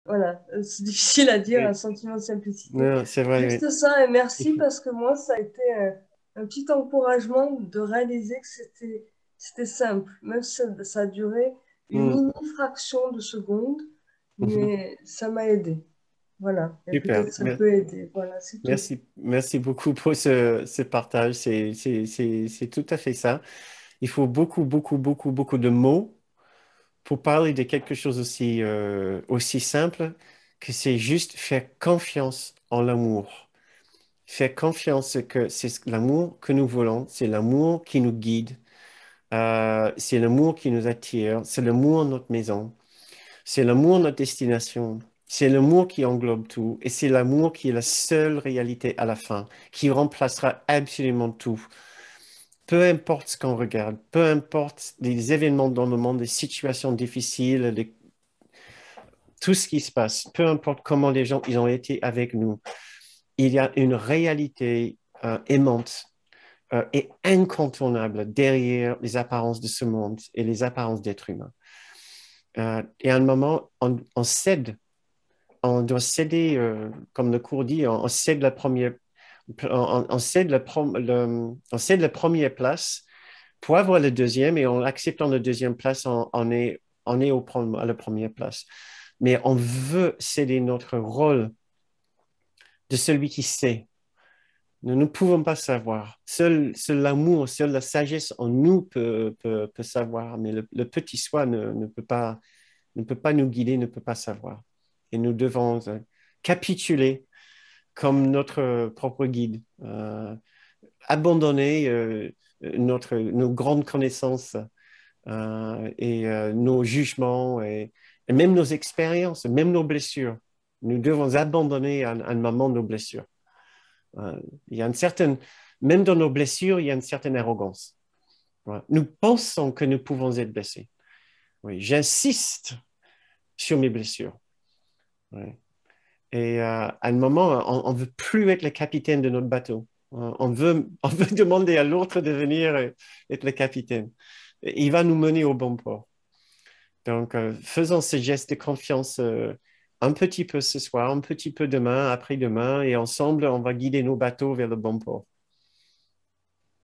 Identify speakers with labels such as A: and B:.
A: Voilà, c'est difficile à dire, un
B: Oui.
A: sentiment de simplicité.
B: Non, c'est vrai, oui.
A: Juste ça, et
B: Il
A: merci
B: faut-
A: parce que moi, ça a été un petit encouragement de réaliser que c'était simple. Même si ça a duré une
B: Hmm.
A: mini-fraction de seconde,
B: Mhm.
A: mais ça m'a aidé. Voilà, et
B: Super.
A: peut-être ça peut aider. Voilà, c'est tout.
B: Merci, merci beaucoup pour ce partage. C'est tout à fait ça. Il faut beaucoup, beaucoup, beaucoup, beaucoup de mots pour parler de quelque chose aussi simple que c'est juste faire confiance en l'amour. Faire confiance que c'est l'amour que nous voulons, c'est l'amour qui nous guide, c'est l'amour qui nous attire, c'est l'amour notre maison. C'est l'amour notre destination. C'est l'amour qui englobe tout. Et c'est l'amour qui est la seule réalité à la fin, qui remplacera absolument tout. Peu importe ce qu'on regarde, peu importe les événements dans le monde, les situations difficiles, tout ce qui se passe, peu importe comment les gens ils ont été avec nous, il y a une réalité aimante et incontournable derrière les apparences de ce monde et les apparences d'êtres humains. Et à un moment, on cède. On doit céder, comme le cours dit, on cède on cède on cède la première place pour avoir le deuxième et en acceptant la deuxième place, on est à la première place. Mais on veut céder notre rôle de celui qui sait. Nous ne pouvons pas savoir. Seul l'amour, seule la sagesse en nous peut savoir, mais le petit soi ne peut pas nous guider, ne peut pas savoir. Et nous devons capituler comme notre propre guide, abandonner nos grandes connaissances nos jugements et même nos expériences, même nos blessures. Nous devons abandonner à un moment nos blessures. Euh, il y a une certaine, même dans nos blessures, il y a une certaine arrogance. Voilà. Nous pensons que nous pouvons être blessés. Oui, j'insiste sur mes blessures. Oui. Et à un moment, on ne veut plus être le capitaine de notre bateau. On veut demander à l'autre de venir être le capitaine. Il va nous mener au bon port. Donc, faisons ce geste de confiance un petit peu ce soir, un petit peu demain, après-demain, et ensemble, on va guider nos bateaux vers le bon port.